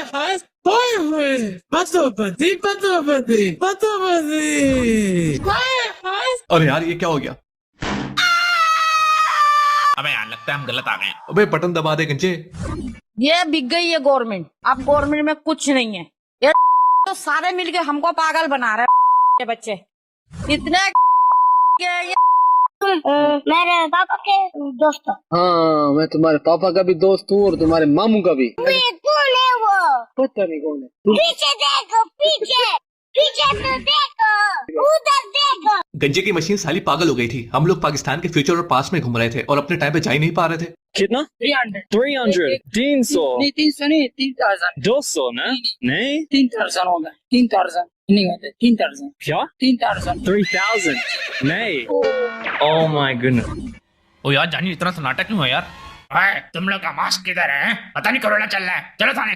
हाय हाय हाय पतोपति पतोपति पतोपति हाय हाय। अरे यार ये क्या हो गया? अबे यार लगता है हम गलत आ गए। अबे बटन दबा दे गंजे। ये बिक गई है गवर्नमेंट। अब गवर्नमेंट में कुछ नहीं है। ये तो सारे मिलके हमको पागल बना रहे हैं बच्चे। इतने ये मेरे पापा के दोस्त। हाँ मैं तुम्हारे पापा का भी दोस्त हूँ और तुम्हारे मामू का भी। कौन है वो? पता नहीं कौन है। पीछे देखो, पीछे पीछे तो देखो, उधर देखो। गंजे की मशीन साली पागल हो गई थी। हम लोग पाकिस्तान के फ्यूचर और पास्ट में घूम रहे थे और अपने टाइम पे जा ही नहीं पा रहे थे। कितना? 300 300 नहीं 300 नहीं 3000 200 ना? नहीं 3000 होगा 3000 नहीं होते 3000 क्या? 3000 3000 नहीं। Oh my goodness. ओ यार जानी इतना सन्नाटा क्यों है यार? तुम लोग का मास्क किधर है? पता नहीं कोरोना चल रहा है। चलो थाने।